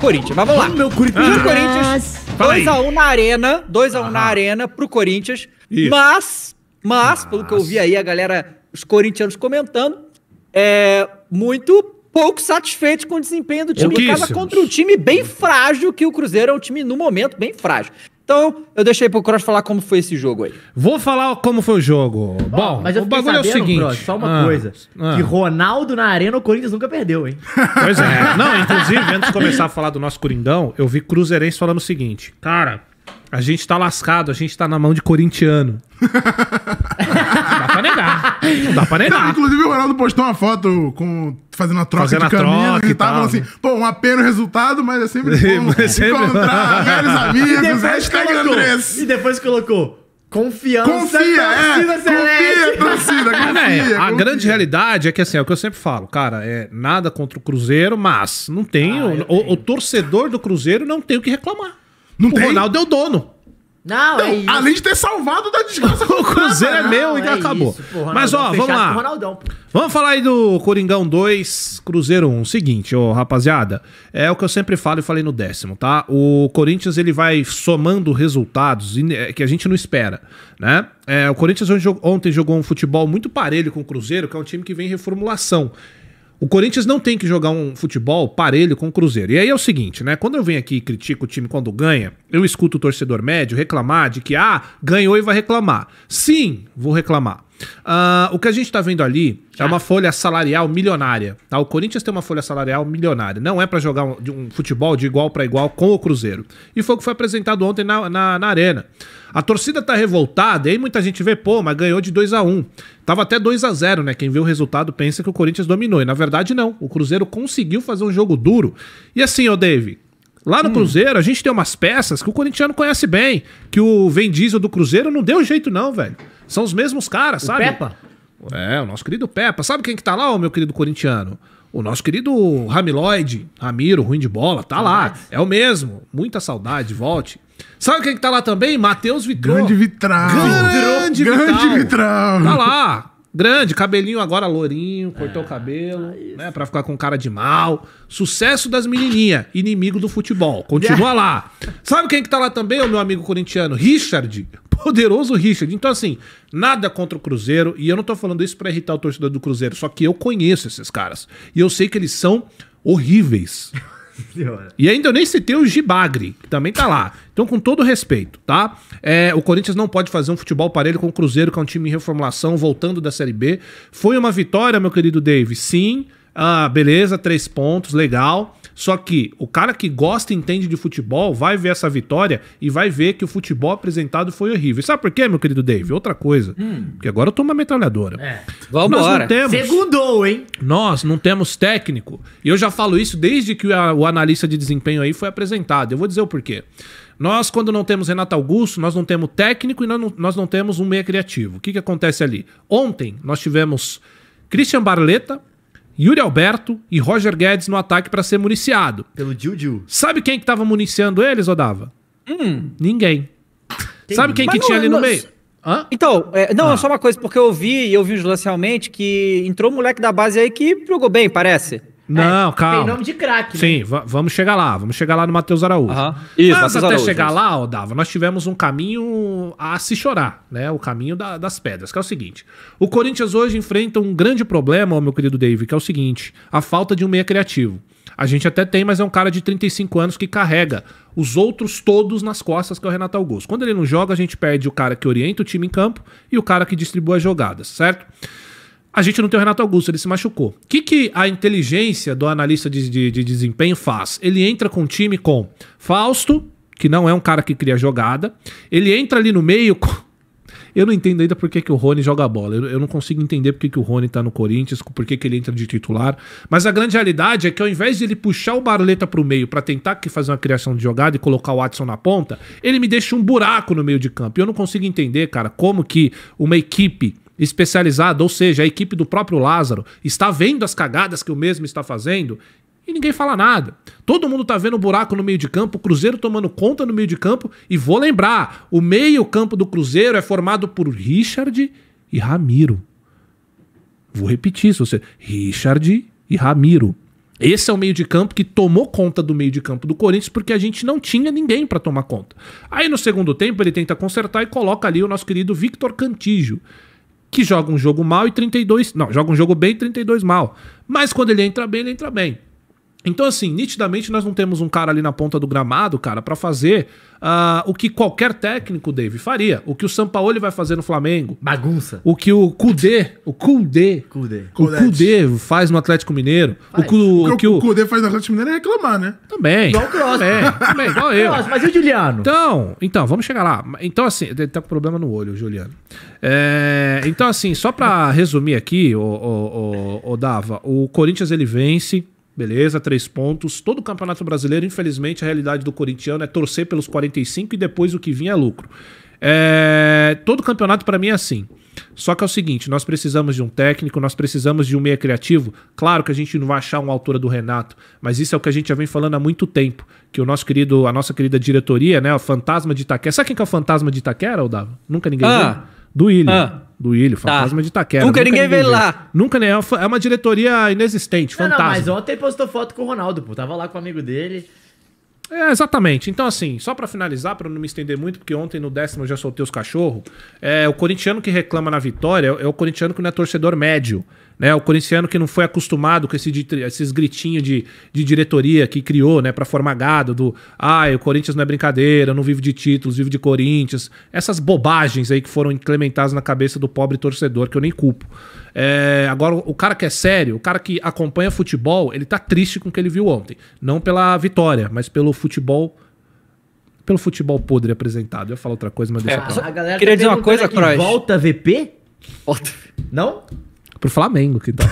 Corinthians. Mas vamos lá. Meu Corinthians. Corinthians, Fala aí. 2x1 na arena, 2x1 na arena pro Corinthians. Isso. Mas, pelo que eu vi aí, a galera, os corintianos comentando, muito pouco satisfeitos com o desempenho do time. Pouquíssimos. Tava contra um time bem frágil, que o Cruzeiro é um time, no momento, bem frágil. Então, eu deixei pro Cross falar como foi esse jogo aí. Vou falar como foi o jogo. Bom, Mas eu o fiquei bagulho é o sabendo, seguinte. Cross, só uma coisa. Que Ronaldo na arena, o Corinthians nunca perdeu, hein? Pois é. Não, inclusive, antes de começar a falar do nosso Coringão, eu vi cruzeirense falando o seguinte. Cara, a gente tá lascado, a gente tá na mão de corintiano. Dá pra negar. Dá pra Não, negar. inclusive o Ronaldo postou uma foto fazendo a troca Fazendo de a camisa troca e e tava tal, falando assim, pô, uma pena o resultado, mas é sempre bom Mas é sempre- encontrar velhos amigos, hashtag Andrés. E depois colocou confiança, Confia, torcida confia, celeste. torcida, Ah, velho, confia. a grande realidade é que assim, é o que eu sempre falo, cara, é nada contra o Cruzeiro, mas não tem. O torcedor do Cruzeiro não tem o que reclamar. Não o tem? Ronaldo é o dono. Não, é isso. Além de ter salvado da desgraça. O Cruzeiro é meu e Não, é acabou. isso, pô, Ronaldão Mas ó, vamos fechado lá. com o Ronaldão, pô. Vamos falar aí do Coringão 2, Cruzeiro 1. Seguinte, ô rapaziada, é o que eu sempre falo e falei no 10º, tá? O Corinthians, ele vai somando resultados que a gente não espera, né? O Corinthians ontem jogou um futebol muito parelho com o Cruzeiro, que é um time que vem em reformulação. O Corinthians não tem que jogar um futebol parelho com o Cruzeiro. E aí é o seguinte, né? Quando eu venho aqui e critico o time quando ganha, eu escuto o torcedor médio reclamar de que, ganhou e vai reclamar. Sim, vou reclamar. O que a gente tá vendo ali é uma folha salarial milionária, tá? O Corinthians tem uma folha salarial milionária. Não é pra jogar um futebol de igual pra igual com o Cruzeiro. E foi o que foi apresentado ontem na Arena. A torcida tá revoltada, e aí muita gente vê, pô, mas ganhou de 2-1. Tava até 2-0, né? Quem vê o resultado pensa que o Corinthians dominou. E na verdade não. O Cruzeiro conseguiu fazer um jogo duro. E assim, ô Dave, lá no Cruzeiro a gente tem umas peças que o corintiano conhece bem. Que o Vin Diesel do Cruzeiro não deu jeito não, velho. São os mesmos caras, sabe? Peppa? O nosso querido Peppa. Sabe quem que tá lá, ô meu querido corintiano? O nosso querido Ramiloide, Ramiro, ruim de bola, tá lá. É o mesmo. Muita saudade, volte. Sabe quem que tá lá também? Matheus Vitrô. Grande Vitral. Grande Vitral. Tá lá. Grande, cabelinho agora lourinho, cortou o cabelo, né, pra ficar com cara de mal. Sucesso das menininhas, inimigo do futebol. Continua lá. Sabe quem que tá lá também, o meu amigo corintiano? Richard. Poderoso Richard. Então, assim, nada contra o Cruzeiro. E eu não tô falando isso pra irritar o torcedor do Cruzeiro. Só que eu conheço esses caras. E eu sei que eles são horríveis. E ainda eu nem citei o Gibagre, que também tá lá. Então, com todo respeito, tá? O Corinthians não pode fazer um futebol parelho com o Cruzeiro, que é um time em reformulação, voltando da Série B. Foi uma vitória, meu querido Dave? Sim. Beleza, 3 pontos, legal. Só que o cara que gosta e entende de futebol vai ver essa vitória e vai ver que o futebol apresentado foi horrível. E sabe por quê, meu querido Dave? Outra coisa. Porque agora eu tô uma metralhadora. Vambora. Nós não temos... Segundou, hein? Nós não temos técnico. E eu já falo isso desde que o analista de desempenho aí foi apresentado. Eu vou dizer o porquê. Nós, quando não temos Renato Augusto, nós não temos técnico e nós não temos um meia criativo. O que acontece ali? Ontem nós tivemos Christian Barletta, Yuri Alberto e Roger Guedes no ataque para ser municiado. Pelo Juju. Sabe quem que tava municiando eles, Odava? Ninguém. Sabe quem que Mas tinha não, ali no mas- meio? Hã? Então, só uma coisa, porque eu vi uns lançamentos que entrou um moleque da base aí que jogou bem, parece. Não, Tem calma. nome de craque, né? Sim, vamos chegar lá. Vamos chegar lá no Matheus Araújo. Aham. Isso, Mas Matheus até Araújo, chegar isso. lá, Dava, nós tivemos um caminho a se chorar, né? O caminho das pedras, que é o seguinte. O Corinthians hoje enfrenta um grande problema, meu querido Dave, que é o seguinte. A falta de um meia criativo. A gente até tem, mas é um cara de 35 anos que carrega os outros todos nas costas, que é o Renato Augusto. Quando ele não joga, a gente perde o cara que orienta o time em campo e o cara que distribui as jogadas, certo? A gente não tem o Renato Augusto, ele se machucou. O que a inteligência do analista de desempenho faz? Ele entra com o time com Fausto, que não é um cara que cria jogada. Ele entra ali no meio com... Eu não entendo ainda por que o Rony joga bola. Eu não consigo entender por que o Rony tá no Corinthians, por que ele entra de titular. Mas a grande realidade é que ao invés de ele puxar o Barletta pro meio pra tentar fazer uma criação de jogada e colocar o Watson na ponta, ele me deixa um buraco no meio de campo. E eu não consigo entender, cara, como que uma equipe especializada, ou seja, a equipe do próprio Lázaro, está vendo as cagadas que o mesmo está fazendo e ninguém fala nada. Todo mundo tá vendo o buraco no meio de campo, o Cruzeiro tomando conta no meio de campo, e vou lembrar, o meio campo do Cruzeiro é formado por Richard e Ramiro. Vou repetir isso, Richard e Ramiro. Esse é o meio de campo que tomou conta do meio de campo do Corinthians porque a gente não tinha ninguém pra tomar conta. Aí no segundo tempo ele tenta consertar e coloca ali o nosso querido Victor Cantillo, que joga um jogo mal e 32... Não, joga um jogo bem e 32 mal. Mas quando ele entra bem, ele entra bem. Então, assim, nitidamente nós não temos um cara ali na ponta do gramado, cara, pra fazer o que qualquer técnico, Dave, faria. O que o Sampaoli vai fazer no Flamengo. Bagunça. O que o Kudê faz no Atlético Mineiro. O que o Kudê faz no Atlético Mineiro é reclamar, né? Também. Igual o Kroos. Também, igual eu. Kroos, mas e o Juliano? Então, vamos chegar lá. Então, assim, ele tá com problema no olho, o Juliano. Então, assim, só pra resumir aqui, o Dava, o Corinthians ele vence. Beleza, 3 pontos. Todo o Campeonato Brasileiro, infelizmente, a realidade do corintiano é torcer pelos 45 e depois o que vinha é lucro. Todo campeonato pra mim é assim. Só que é o seguinte, nós precisamos de um técnico, nós precisamos de um meia criativo. Claro que a gente não vai achar uma altura do Renato, mas isso é o que a gente já vem falando há muito tempo. Que a nossa querida diretoria, né, o Fantasma de Itaquera. Sabe quem que é o Fantasma de Itaquera, Dava? Nunca ninguém viu? Do Ilha. Do Ilha, Fantasma de Itaquera. Nunca ninguém veio lá. Nunca nem. É uma diretoria inexistente, fantasma. Não, mas ontem postou foto com o Ronaldo, pô. Tava lá com o amigo dele. Exatamente. Então, assim, só pra finalizar, pra não me estender muito, porque ontem no 10º eu já soltei os cachorros, o corintiano que reclama na vitória é o corintiano que não é torcedor médio, né? O corintiano que não foi acostumado com esses gritinhos de diretoria que criou, né, pra formar gado o Corinthians não é brincadeira, não vive de títulos, vive de Corinthians. Essas bobagens aí que foram implementadas na cabeça do pobre torcedor, que eu nem culpo. Agora, o cara que é sério, o cara que acompanha futebol, ele tá triste com o que ele viu ontem. Não pela vitória, mas pelo futebol podre apresentado. Eu ia falar outra coisa, mas deixa eu A galera Queria dizer uma coisa, aqui, Kroos. volta VP? Não? Pro Flamengo, que tal?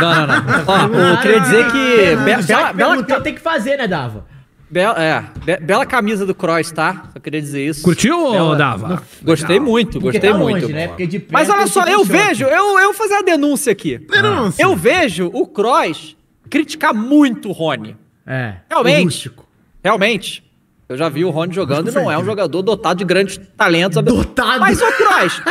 Não. Ó, eu queria dizer que... Bela tem que fazer, né, Dava? Bela camisa do Kroos, tá? Só queria dizer isso. Curtiu, Dava? Gostei muito, Porque gostei tá muito. longe, né? Porque de perto Mas olha só, tem eu choque. vejo... Eu vou fazer a denúncia aqui. Denúncia. Eu vejo o Kroos criticar muito o Rony. Realmente. Realmente. Eu já vi o Rony jogando e não é um jogador dotado de grandes talentos. Dotado? Mas o Kroos,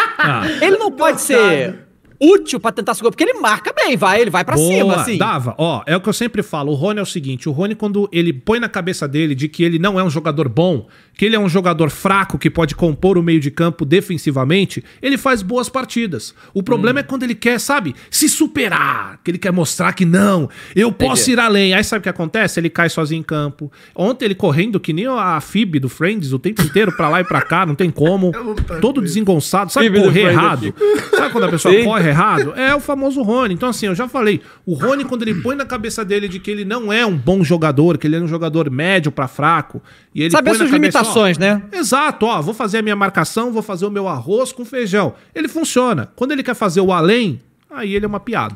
ele não pode ser útil pra tentar segurar, porque ele marca bem, ele vai pra cima, assim. Dava, é o que eu sempre falo, o Rony é o seguinte, o Rony quando ele põe na cabeça dele de que ele não é um jogador bom, que ele é um jogador fraco que pode compor o meio de campo defensivamente, ele faz boas partidas. O problema é quando ele quer, sabe, se superar, que ele quer mostrar que não, eu posso ir além. Aí sabe o que acontece? Ele cai sozinho em campo. Ontem ele correndo que nem a Phoebe do Friends o tempo inteiro pra lá e pra cá, não tem como. Todo desengonçado, sabe, Phoebe do correr Friends errado. Sabe quando a pessoa Sim. corre errado? É o famoso Rony. Então assim, eu já falei, o Rony quando ele põe na cabeça dele de que ele não é um bom jogador, que ele é um jogador médio pra fraco, e ele Saber põe na suas cabeça, limitações, né? Exato, vou fazer a minha marcação, vou fazer o meu arroz com feijão. Ele funciona. Quando ele quer fazer o além, aí ele é uma piada.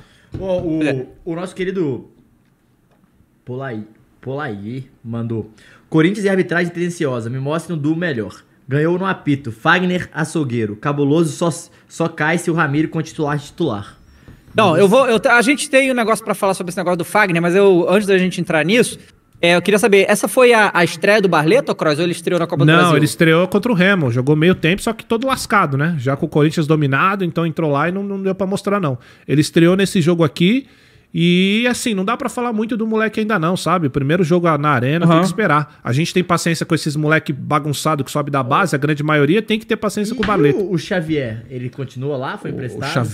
O nosso querido Polaí mandou: Corinthians e arbitragem tendenciosa, me mostre um duo melhor. Ganhou no apito, Fagner açougueiro. Cabuloso só cai se o Ramiro com titular. Não, a gente tem um negócio pra falar sobre esse negócio do Fagner, mas antes da gente entrar nisso, eu queria saber, essa foi a estreia do Barleto, Kroos, ou ele estreou na Copa do Brasil? Não, ele estreou contra o Remo, jogou meio tempo, só que todo lascado, né? Já com o Corinthians dominado, então entrou lá e não deu pra mostrar, não. Ele estreou nesse jogo aqui e, assim, não dá pra falar muito do moleque ainda não, sabe? O primeiro jogo na arena, tem que esperar. A gente tem paciência com esses moleque bagunçado que sobe da base, a grande maioria tem que ter paciência com o Barleto. O Xavier, ele continua lá? Foi emprestado?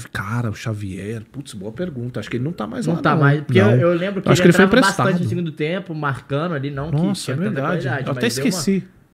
O Xavier, putz, boa pergunta. Acho que ele não tá mais lá. Não tá mais. Porque Não. eu lembro que Acho que ele foi entrava emprestado. bastante no segundo tempo, marcando ali, não Nossa, é tanta verdade. qualidade, Eu até mas deu esqueci.